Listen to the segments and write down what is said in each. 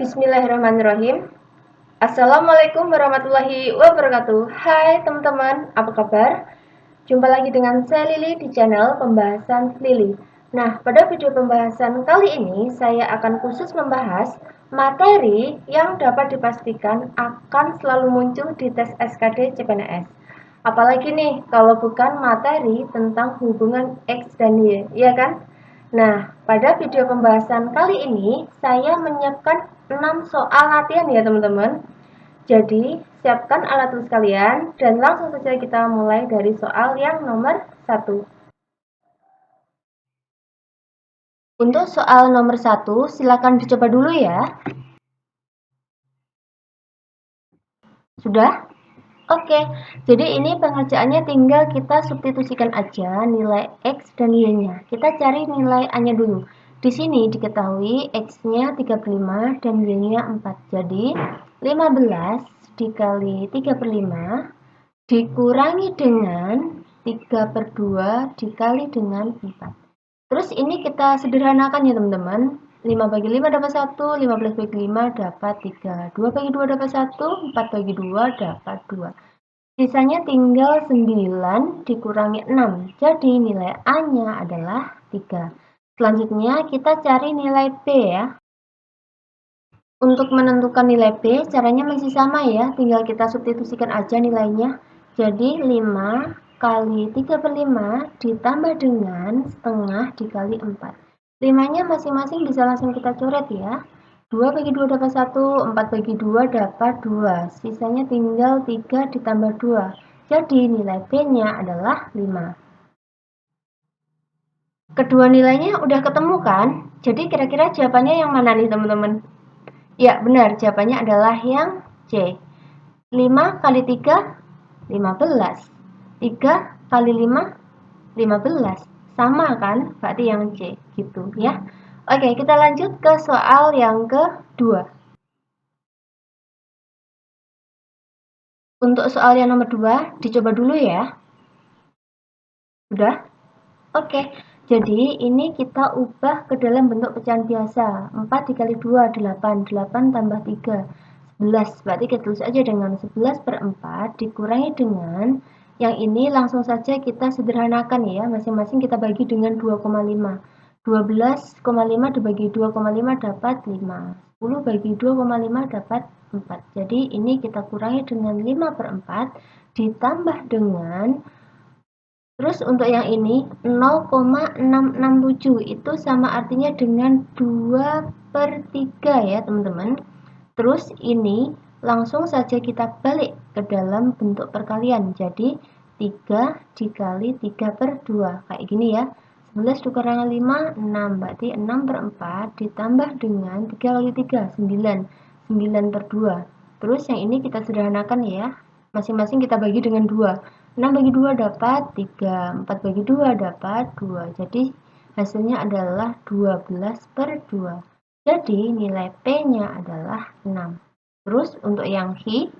Bismillahirrahmanirrahim. Assalamualaikum warahmatullahi wabarakatuh. Hai teman-teman, apa kabar? Jumpa lagi dengan saya Lili di channel pembahasan Lili. Nah, pada video pembahasan kali ini saya akan khusus membahas materi yang dapat dipastikan akan selalu muncul di tes SKD CPNS. Apalagi nih kalau bukan materi tentang hubungan X dan Y, ya kan? Nah, pada video pembahasan kali ini saya menyiapkan 6 soal latihan ya teman-teman. Jadi, siapkan alat tulis kalian dan langsung saja kita mulai dari soal yang nomor 1. Untuk soal nomor 1, silakan dicoba dulu ya. Sudah? Oke, jadi ini pengerjaannya tinggal kita substitusikan aja nilai X dan Y-nya. Kita cari nilai A-nya dulu. Di sini diketahui X-nya 35 dan Y-nya 4. Jadi, 15 dikali 3 per 5 dikurangi dengan 3 per 2 dikali dengan 4. Terus ini kita sederhanakan ya teman-teman. 5 bagi 5 dapat 1, 15 bagi 5 dapat 3, 2 bagi 2 dapat 1, 4 bagi 2 dapat 2. Sisanya tinggal 9 dikurangi 6. Jadi nilai A-nya adalah 3. Selanjutnya kita cari nilai B ya. Untuk menentukan nilai B, caranya masih sama ya, tinggal kita substitusikan aja nilainya. Jadi 5 kali 3 per 5 ditambah dengan setengah dikali 4. 5-nya masing-masing bisa langsung kita coret ya. 2 bagi 2 dapat 1, 4 bagi 2 dapat 2. Sisanya tinggal 3 ditambah 2. Jadi nilai B-nya adalah 5. Kedua nilainya udah ketemu kan? Jadi kira-kira jawabannya yang mana nih teman-teman? Ya, benar. Jawabannya adalah yang C. 5 kali 3, 15. 3 kali 5, 15. Sama kan? Berarti yang C. Gitu ya. Oke, kita lanjut ke soal yang kedua. Untuk soal yang nomor 2, dicoba dulu ya. Sudah? Oke. Jadi, ini kita ubah ke dalam bentuk pecahan biasa. 4 dikali 2, 8. 8 tambah 3. 11, berarti kita tulis aja dengan 11 per 4 dikurangi dengan yang ini langsung saja kita sederhanakan ya, masing-masing kita bagi dengan 2,5. 12,5 dibagi 2,5 dapat 5. 10 bagi 2,5 dapat 4. Jadi ini kita kurangi dengan 5 per 4 ditambah dengan, terus untuk yang ini 0,667 itu sama artinya dengan 2 per 3 ya teman-teman. Terus ini langsung saja kita balik ke dalam bentuk perkalian. Jadi 3 dikali 3 per 2. Kayak gini ya. 11 dikurangi 5, 6. Berarti 6 per 4 ditambah dengan 3 kali 3, 9. 9 per 2. Terus yang ini kita sederhanakan ya. Masing-masing kita bagi dengan 2. 6 bagi 2 dapat 3. 4 bagi 2 dapat 2. Jadi hasilnya adalah 12 per 2. Jadi nilai P-nya adalah 6. Terus untuk yang Hi,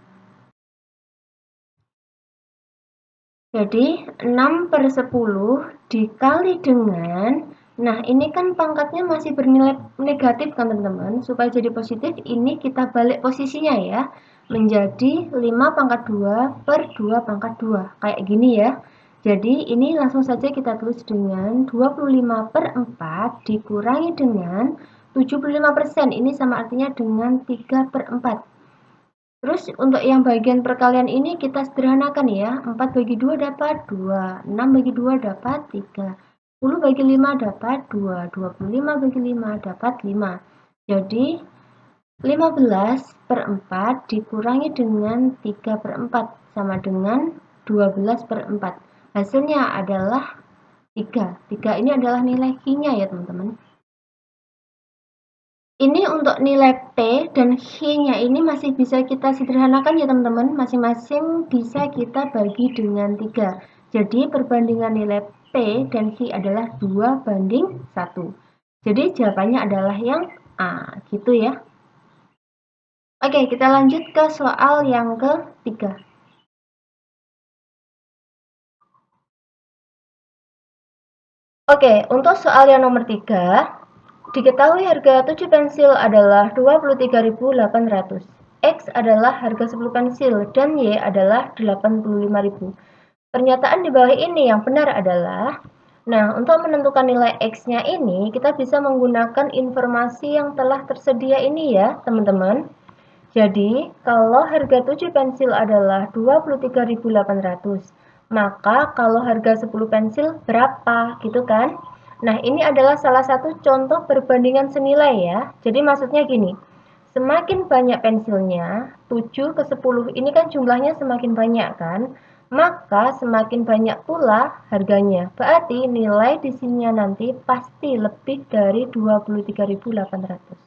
jadi 6 per 10 dikali dengan, nah ini kan pangkatnya masih bernilai negatif kan teman-teman. Supaya jadi positif ini kita balik posisinya ya. Menjadi 5 pangkat 2 per 2 pangkat 2. Kayak gini ya. Jadi ini langsung saja kita tulis dengan 25 per 4 dikurangi dengan 75%. Ini sama artinya dengan 3 per 4. Terus untuk yang bagian perkalian ini kita sederhanakan ya. 4 bagi 2 dapat 2. 6 bagi 2 dapat 3. 10 bagi 5 dapat 2. 25 bagi 5 dapat 5. Jadi 15 per 4 dikurangi dengan 3 per 4 sama dengan 12 per 4. Hasilnya adalah 3. 3 ini adalah nilai Q-nya ya teman-teman. Ini untuk nilai P dan H-nya ini masih bisa kita sederhanakan ya teman-teman. Masing-masing bisa kita bagi dengan 3. Jadi perbandingan nilai P dan H adalah 2:1. Jadi jawabannya adalah yang A, gitu ya. Oke, kita lanjut ke soal yang ketiga. Oke, untuk soal yang nomor 3, Diketahui harga 7 pensil adalah 23.800. X adalah harga 10 pensil dan Y adalah 85.000. Pernyataan di bawah ini yang benar adalah, nah, untuk menentukan nilai X-nya ini, kita bisa menggunakan informasi yang telah tersedia ini ya, teman-teman. Jadi, kalau harga 7 pensil adalah 23.800, maka kalau harga 10 pensil berapa, gitu kan? Nah, ini adalah salah satu contoh perbandingan senilai ya. Jadi maksudnya gini, semakin banyak pensilnya, 7 ke 10 ini kan jumlahnya semakin banyak kan? Maka semakin banyak pula harganya. Berarti nilai di sininya nanti pasti lebih dari 23.800.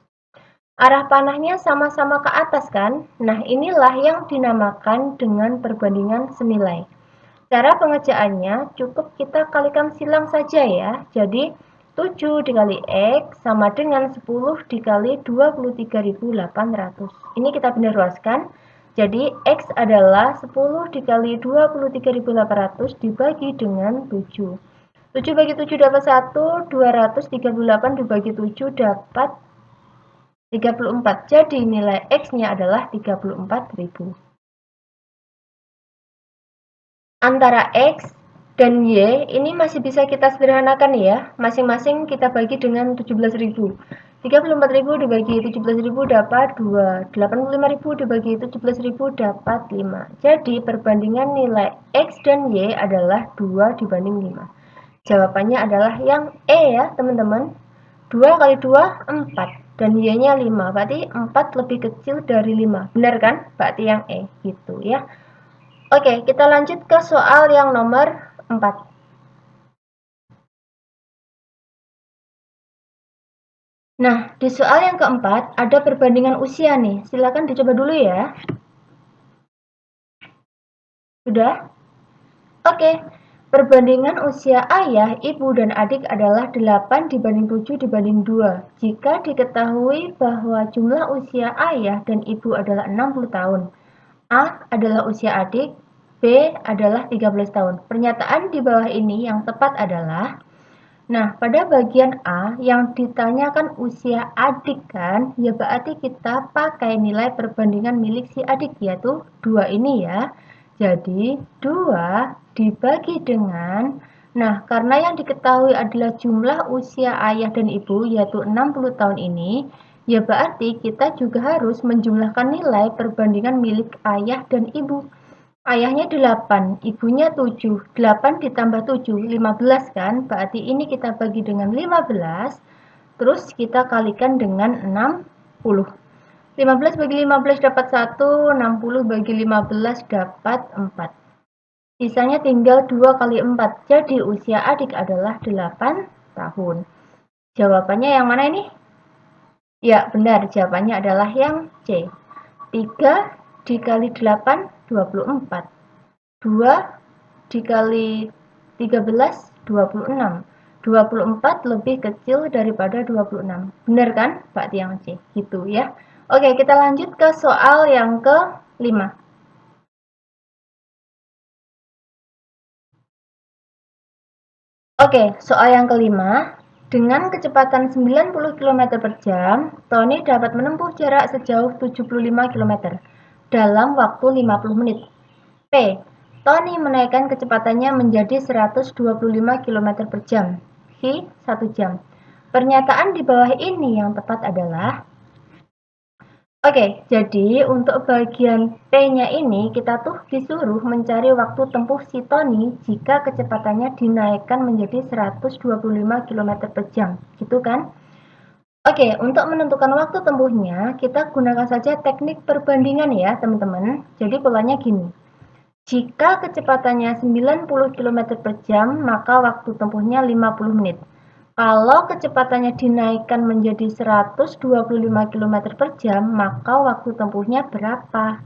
Arah panahnya sama-sama ke atas kan? Nah, inilah yang dinamakan dengan perbandingan senilai. Cara pengerjaannya cukup kita kalikan silang saja ya. Jadi 7 dikali X sama dengan 10 dikali 23.800. Ini kita benar ruaskan. Jadi X adalah 10 dikali 23.800 dibagi dengan 7. 7 bagi 7 dapat 1, 238 dibagi 7 dapat 34. Jadi nilai X-nya adalah 34.000. Antara X dan Y ini masih bisa kita sederhanakan ya. Masing-masing kita bagi dengan 17.000. 34.000 dibagi 17.000 dapat 2. 85.000 dibagi 17.000 dapat 5. Jadi perbandingan nilai X dan Y adalah 2 dibanding 5. Jawabannya adalah yang E ya teman-teman. 2 kali 2, 4. Dan Y-nya 5. Berarti 4 lebih kecil dari 5. Benar kan? Berarti yang E. Gitu ya. Oke, kita lanjut ke soal yang nomor 4. Nah, di soal yang keempat ada perbandingan usia nih. Silakan dicoba dulu ya. Sudah? Oke. Perbandingan usia ayah, ibu, dan adik adalah 8 dibanding 7 dibanding 2. Jika diketahui bahwa jumlah usia ayah dan ibu adalah 60 tahun. A adalah usia adik, B adalah 13 tahun. Pernyataan di bawah ini yang tepat adalah, nah, pada bagian A yang ditanyakan usia adik kan, ya berarti kita pakai nilai perbandingan milik si adik, yaitu 2 ini ya. Jadi 2 dibagi dengan, nah karena yang diketahui adalah jumlah usia ayah dan ibu yaitu 60 tahun ini, ya berarti kita juga harus menjumlahkan nilai perbandingan milik ayah dan ibu. Ayahnya 8, ibunya 7. 8 ditambah 7, 15 kan? Berarti ini kita bagi dengan 15, terus kita kalikan dengan 60. 15 bagi 15 dapat 1, 60 bagi 15 dapat 4. Sisanya tinggal 2 kali 4, jadi usia adik adalah 8 tahun. Jawabannya yang mana ini? Ya, benar. Jawabannya adalah yang C. 3 dikali 8, 24. 2 dikali 13, 26. 24 lebih kecil daripada 26. Benar kan? Berarti yang C. Gitu ya. Oke, kita lanjut ke soal yang ke-5. Oke, soal yang kelima. Dengan kecepatan 90 km per jam, Tony dapat menempuh jarak sejauh 75 km dalam waktu 50 menit. P. Tony menaikkan kecepatannya menjadi 125 km per jam. V. 1 jam. Pernyataan di bawah ini yang tepat adalah, oke, jadi untuk bagian P-nya ini kita tuh disuruh mencari waktu tempuh si Tony jika kecepatannya dinaikkan menjadi 125 km per jam, gitu kan? Oke, untuk menentukan waktu tempuhnya, kita gunakan saja teknik perbandingan ya, teman-teman. Jadi polanya gini. Jika kecepatannya 90 km per jam, maka waktu tempuhnya 50 menit. Kalau kecepatannya dinaikkan menjadi 125 km per jam, maka waktu tempuhnya berapa?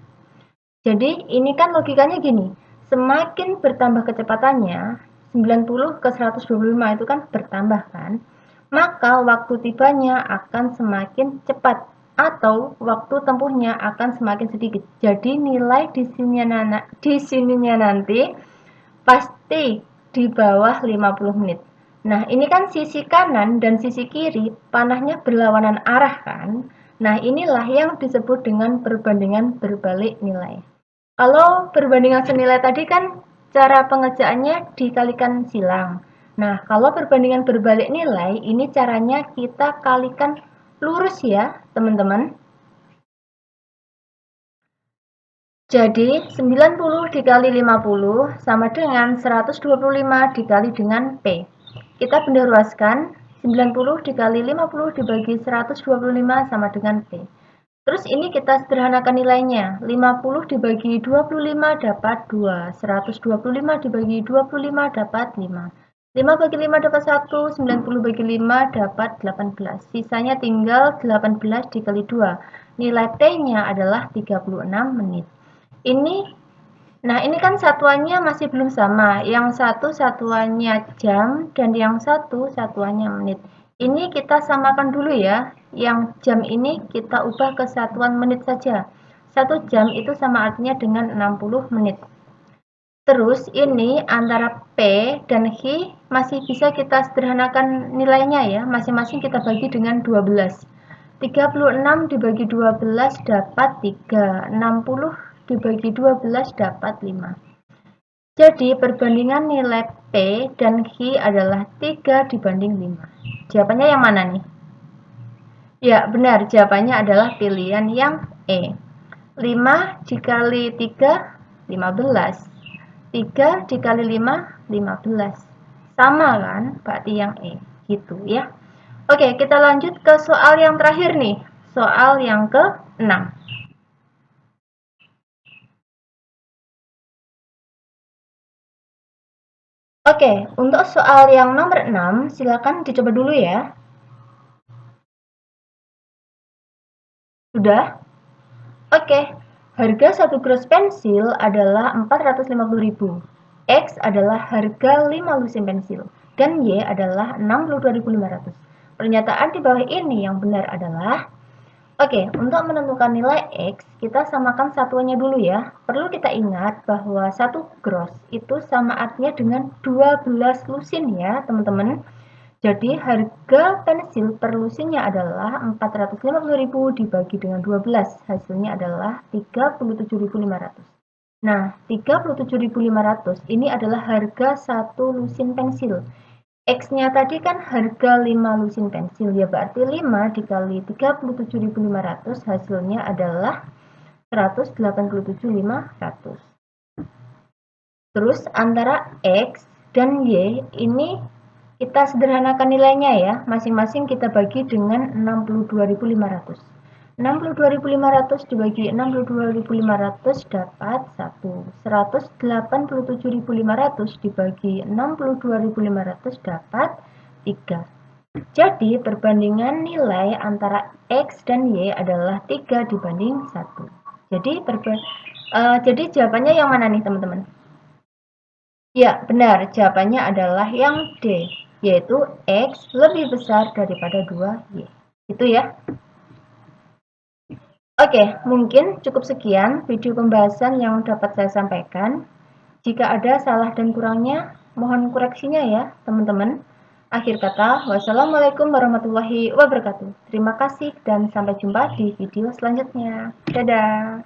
Jadi ini kan logikanya gini, semakin bertambah kecepatannya, 90 ke 125 itu kan bertambah kan, maka waktu tibanya akan semakin cepat atau waktu tempuhnya akan semakin sedikit. Jadi nilai di sininya nanti pasti di bawah 50 menit. Nah, ini kan sisi kanan dan sisi kiri panahnya berlawanan arah kan? Nah, inilah yang disebut dengan perbandingan berbalik nilai. Kalau perbandingan senilai tadi kan cara pengerjaannya dikalikan silang. Nah, kalau perbandingan berbalik nilai, ini caranya kita kalikan lurus ya, teman-teman. Jadi, 90 dikali 50 sama dengan 125 dikali dengan P. Kita benda ruaskan, 90 dikali 50 dibagi 125 sama dengan P. Terus ini kita sederhanakan nilainya. 50 dibagi 25 dapat 2. 125 dibagi 25 dapat 5. 5 bagi 5 dapat 1. 90 bagi 5 dapat 18. Sisanya tinggal 18 dikali 2. Nilai T-nya adalah 36 menit. Ini kan satuannya masih belum sama. Yang satu satuannya jam dan yang satu satuannya menit. Ini kita samakan dulu ya. Yang jam ini kita ubah ke satuan menit saja. 1 jam itu sama artinya dengan 60 menit. Terus ini antara P dan H masih bisa kita sederhanakan nilainya ya. Masing-masing kita bagi dengan 12. 36 dibagi 12 dapat 3. 60 dibagi 12 dapat 5. Jadi perbandingan nilai P dan Q adalah 3 dibanding 5. Jawabannya yang mana nih? Ya, benar. Jawabannya adalah pilihan yang E. 5 dikali 3, 15. 3 dikali 5, 15. Sama kan? Berarti yang E. Gitu ya. Oke, kita lanjut ke soal yang terakhir nih. Soal yang ke-6. Oke, untuk soal yang nomor 6, silakan dicoba dulu ya. Sudah? Oke, harga satu gros pensil adalah 450.000. X adalah harga 5 lusin pensil. Dan Y adalah 62.500. Pernyataan di bawah ini yang benar adalah Oke, untuk menentukan nilai X, kita samakan satuannya dulu ya. Perlu kita ingat bahwa 1 gross itu sama artinya dengan 12 lusin ya, teman-teman. Jadi harga pensil per lusinnya adalah 450.000 dibagi dengan 12. Hasilnya adalah 37.500. Nah, 37.500 ini adalah harga 1 lusin pensil. X-nya tadi kan harga 5 lusin pensil, ya berarti 5 dikali 37.500 hasilnya adalah 187.500. Terus antara X dan Y ini kita sederhanakan nilainya ya, masing-masing kita bagi dengan 62.500. 62.500 dibagi 62.500 dapat 1. 187.500 dibagi 62.500 dapat 3. Jadi perbandingan nilai antara X dan Y adalah 3 dibanding 1. Jadi jawabannya yang mana nih teman-teman? Ya, benar. Jawabannya adalah yang D, yaitu X lebih besar daripada 2Y. Itu ya. Oke, mungkin cukup sekian video pembahasan yang dapat saya sampaikan. Jika ada salah dan kurangnya, mohon koreksinya ya, teman-teman. Akhir kata, wassalamualaikum warahmatullahi wabarakatuh. Terima kasih dan sampai jumpa di video selanjutnya. Dadah.